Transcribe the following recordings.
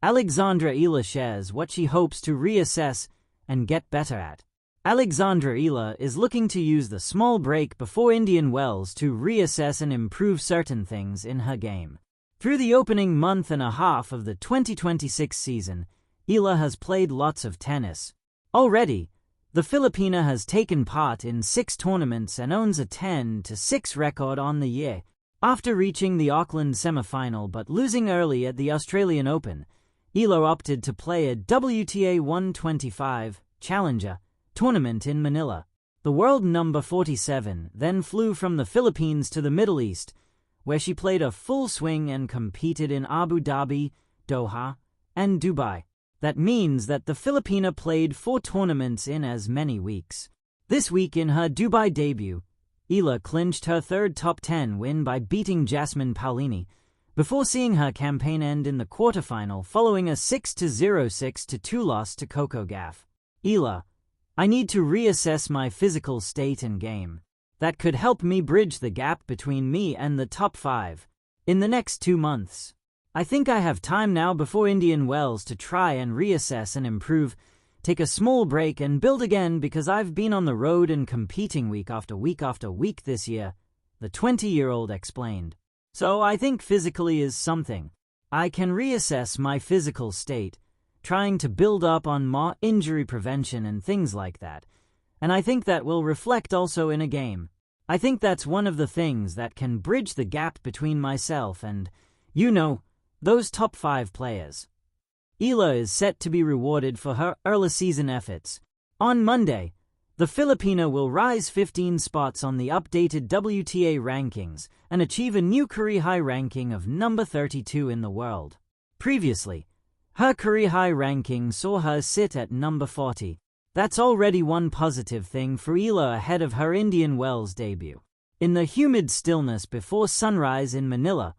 Alexandra Eala shares what she hopes to reassess and get better at. Alexandra Eala is looking to use the small break before Indian Wells to reassess and improve certain things in her game. Through the opening month and a half of the 2026 season, Eala has played lots of tennis. Already, the Filipina has taken part in 6 tournaments and owns a 10-6 record on the year. After reaching the Auckland semi-final but losing early at the Australian Open, Eala opted to play a WTA 125 Challenger tournament in Manila. The world number 47 then flew from the Philippines to the Middle East, where she played a full swing and competed in Abu Dhabi, Doha, and Dubai. That means that the Filipina played 4 tournaments in as many weeks. This week in her Dubai debut, Eala clinched her 3rd top 10 win by beating Jasmine Paolini, before seeing her campaign end in the quarterfinal following a 6-0 6-2 loss to Coco Gauff. Eala, I need to reassess my physical state and game. That could help me bridge the gap between me and the top 5 in the next 2 months. I think I have time now before Indian Wells to try and reassess and improve, take a small break and build again because I've been on the road and competing week after week after week this year, the 20-year-old explained. So I think physically is something. I can reassess my physical state, trying to build up on more injury prevention and things like that. And I think that will reflect also in a game. I think that's one of the things that can bridge the gap between myself and, those top 5 players. Eala is set to be rewarded for her early season efforts. On Monday, the Filipina will rise 15 spots on the updated WTA rankings and achieve a new career high ranking of number 32 in the world. Previously, her career high ranking saw her sit at number 40. That's already one positive thing for Eala ahead of her Indian Wells debut. In the humid stillness before sunrise in Manila,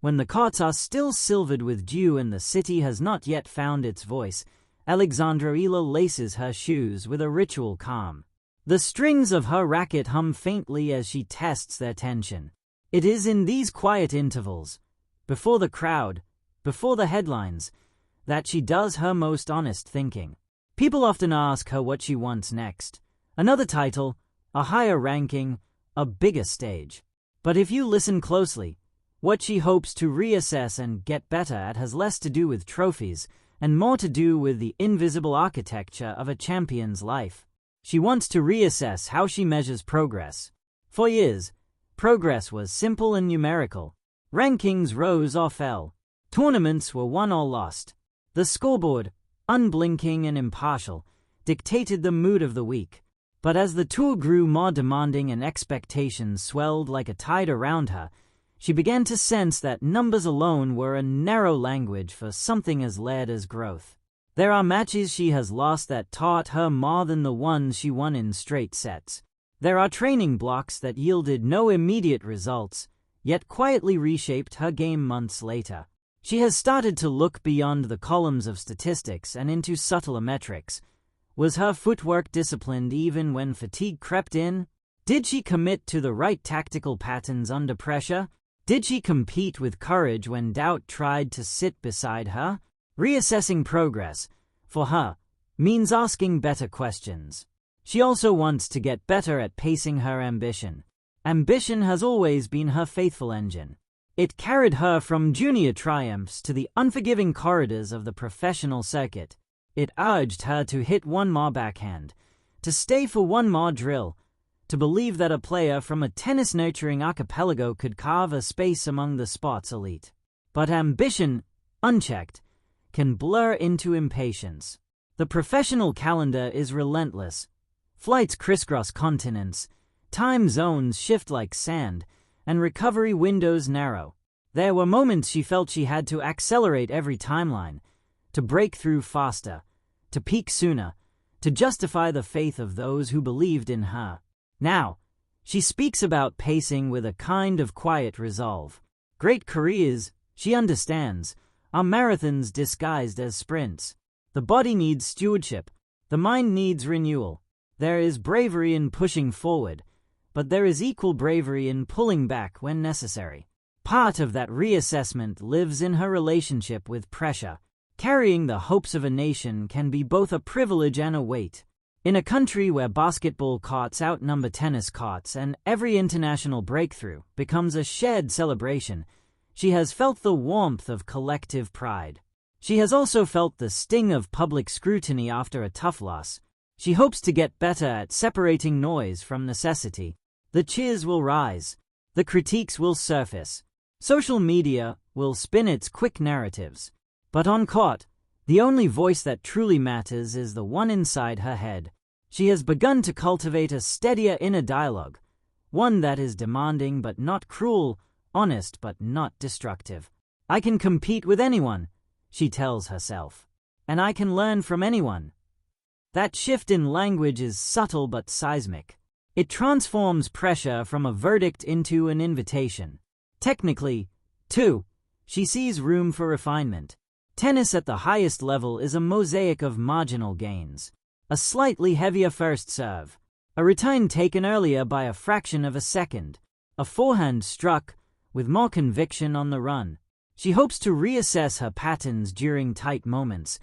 when the courts are still silvered with dew and the city has not yet found its voice, Alexandra Eala laces her shoes with a ritual calm. The strings of her racket hum faintly as she tests their tension. It is in these quiet intervals, before the crowd, before the headlines, that she does her most honest thinking. People often ask her what she wants next. Another title, a higher ranking, a bigger stage. But if you listen closely, what she hopes to reassess and get better at has less to do with trophies and more to do with the invisible architecture of a champion's life. She wants to reassess how she measures progress. For years, progress was simple and numerical. Rankings rose or fell. Tournaments were won or lost. The scoreboard, unblinking and impartial, dictated the mood of the week. But as the tour grew more demanding and expectations swelled like a tide around her, she began to sense that numbers alone were a narrow language for something as layered as growth. There are matches she has lost that taught her more than the ones she won in straight sets. There are training blocks that yielded no immediate results, yet quietly reshaped her game months later. She has started to look beyond the columns of statistics and into subtler metrics. Was her footwork disciplined even when fatigue crept in? Did she commit to the right tactical patterns under pressure? Did she compete with courage when doubt tried to sit beside her? Reassessing progress, for her, means asking better questions. She also wants to get better at pacing her ambition. Ambition has always been her faithful engine. It carried her from junior triumphs to the unforgiving corridors of the professional circuit. It urged her to hit one more backhand, to stay for one more drill, to believe that a player from a tennis-nurturing archipelago could carve a space among the sport's elite. But ambition, unchecked, can blur into impatience. The professional calendar is relentless. Flights crisscross continents, time zones shift like sand, and recovery windows narrow. There were moments she felt she had to accelerate every timeline, to break through faster, to peak sooner, to justify the faith of those who believed in her. Now, she speaks about pacing with a kind of quiet resolve. Great careers, she understands, are marathons disguised as sprints. The body needs stewardship. The mind needs renewal. There is bravery in pushing forward, but there is equal bravery in pulling back when necessary. Part of that reassessment lives in her relationship with pressure. Carrying the hopes of a nation can be both a privilege and a weight. In a country where basketball courts outnumber tennis courts and every international breakthrough becomes a shared celebration, she has felt the warmth of collective pride. She has also felt the sting of public scrutiny after a tough loss. She hopes to get better at separating noise from necessity. The cheers will rise. The critiques will surface. Social media will spin its quick narratives. But on court, the only voice that truly matters is the one inside her head. She has begun to cultivate a steadier inner dialogue, one that is demanding but not cruel, honest but not destructive. I can compete with anyone, she tells herself, and I can learn from anyone. That shift in language is subtle but seismic. It transforms pressure from a verdict into an invitation. Technically, too, she sees room for refinement. Tennis at the highest level is a mosaic of marginal gains. A slightly heavier first serve, a return taken earlier by a fraction of a second, a forehand struck with more conviction on the run. She hopes to reassess her patterns during tight moments,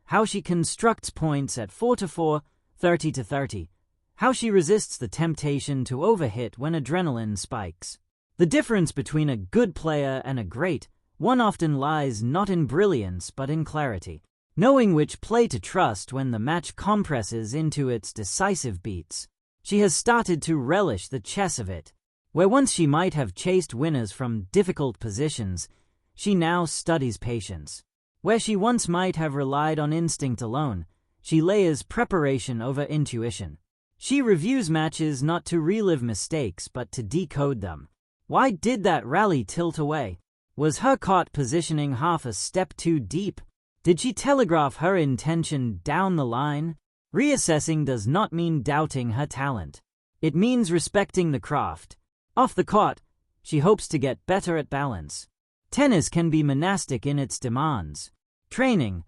how she constructs points at 4-4, 30-30, how she resists the temptation to overhit when adrenaline spikes. The difference between a good player and a great one often lies not in brilliance but in clarity, knowing which play to trust when the match compresses into its decisive beats. She has started to relish the chess of it. Where once she might have chased winners from difficult positions, she now studies patience. Where she once might have relied on instinct alone, she layers preparation over intuition. She reviews matches not to relive mistakes but to decode them. Why did that rally tilt away? Was her court positioning half a step too deep? Did she telegraph her intention down the line? Reassessing does not mean doubting her talent. It means respecting the craft. Off the court, she hopes to get better at balance. Tennis can be monastic in its demands. Training,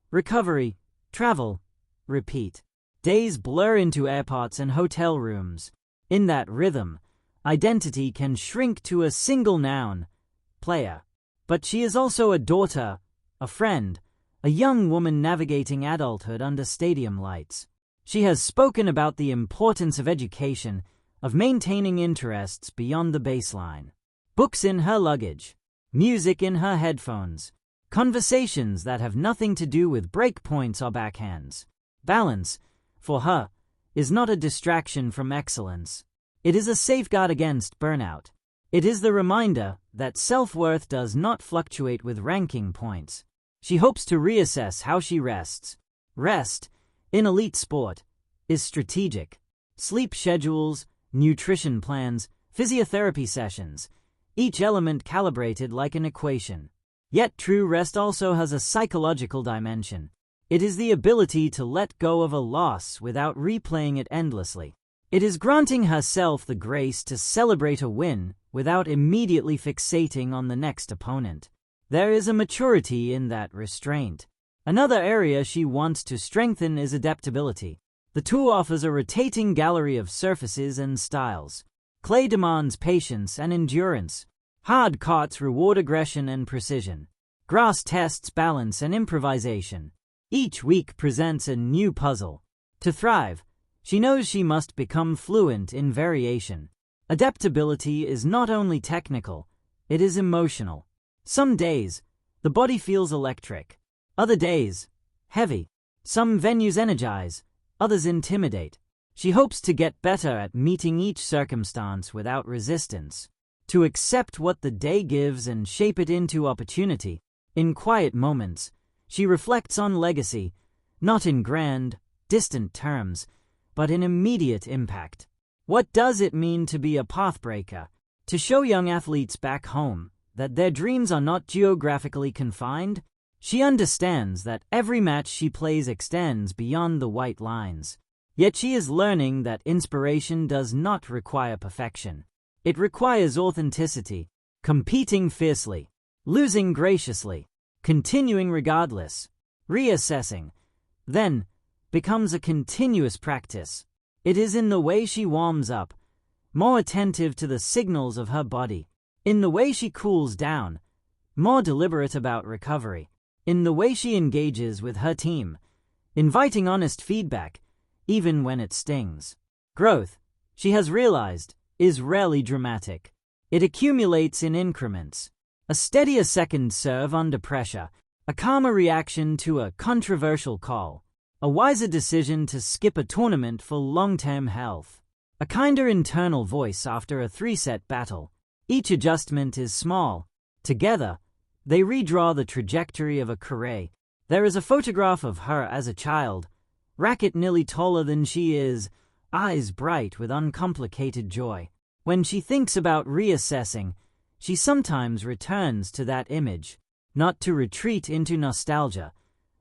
recovery, travel, repeat. Days blur into airports and hotel rooms. In that rhythm, identity can shrink to a single noun, player. But she is also a daughter, a friend, a young woman navigating adulthood under stadium lights. She has spoken about the importance of education, of maintaining interests beyond the baseline. Books in her luggage, music in her headphones, conversations that have nothing to do with breakpoints or backhands. Balance, for her, is not a distraction from excellence. It is a safeguard against burnout. It is the reminder that self-worth does not fluctuate with ranking points. She hopes to reassess how she rests. Rest, in elite sport, is strategic. Sleep schedules, nutrition plans, physiotherapy sessions, each element calibrated like an equation. Yet true rest also has a psychological dimension. It is the ability to let go of a loss without replaying it endlessly. It is granting herself the grace to celebrate a win without immediately fixating on the next opponent. There is a maturity in that restraint. Another area she wants to strengthen is adaptability. The tour offers a rotating gallery of surfaces and styles. Clay demands patience and endurance. Hard courts reward aggression and precision. Grass tests balance and improvisation. Each week presents a new puzzle. To thrive, she knows she must become fluent in variation. Adaptability is not only technical, it is emotional. Some days, the body feels electric. Other days, heavy. Some venues energize, others intimidate. She hopes to get better at meeting each circumstance without resistance, to accept what the day gives and shape it into opportunity. In quiet moments, she reflects on legacy, not in grand, distant terms, but in immediate impact. What does it mean to be a pathbreaker? To show young athletes back home that their dreams are not geographically confined? She understands that every match she plays extends beyond the white lines. Yet she is learning that inspiration does not require perfection. It requires authenticity, competing fiercely, losing graciously, continuing regardless. Reassessing, then, becomes a continuous practice. It is in the way she warms up, more attentive to the signals of her body, in the way she cools down, more deliberate about recovery, in the way she engages with her team, inviting honest feedback, even when it stings. Growth, she has realized, is rarely dramatic. It accumulates in increments. A steadier second serve under pressure, a calmer reaction to a controversial call, a wiser decision to skip a tournament for long-term health, a kinder internal voice after a 3-set battle. Each adjustment is small. Together, they redraw the trajectory of a career. There is a photograph of her as a child, racket nearly taller than she is, eyes bright with uncomplicated joy. When she thinks about reassessing, she sometimes returns to that image, not to retreat into nostalgia,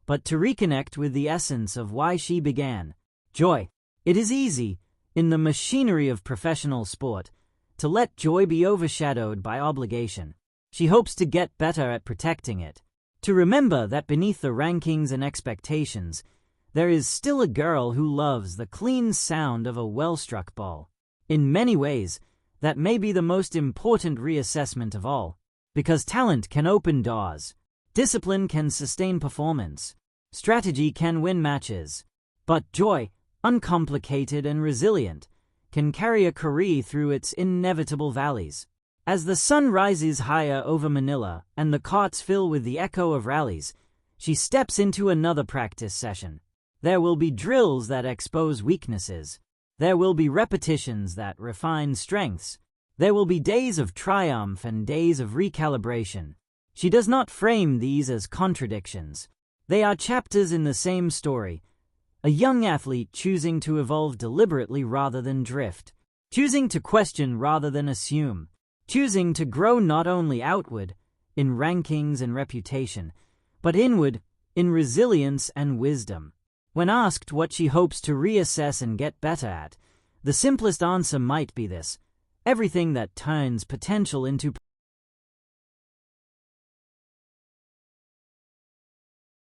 but to reconnect with the essence of why she began. Joy. It is easy, in the machinery of professional sport, to let joy be overshadowed by obligation. She hopes to get better at protecting it, to remember that beneath the rankings and expectations, there is still a girl who loves the clean sound of a well-struck ball. In many ways, that may be the most important reassessment of all, because talent can open doors, discipline can sustain performance, strategy can win matches, but joy, uncomplicated and resilient, can carry a career through its inevitable valleys. As the sun rises higher over Manila and the courts fill with the echo of rallies, she steps into another practice session. There will be drills that expose weaknesses. There will be repetitions that refine strengths. There will be days of triumph and days of recalibration. She does not frame these as contradictions. They are chapters in the same story. A young athlete choosing to evolve deliberately rather than drift. Choosing to question rather than assume. Choosing to grow not only outward, in rankings and reputation, but inward, in resilience and wisdom. When asked what she hopes to reassess and get better at, the simplest answer might be this: everything that turns potential into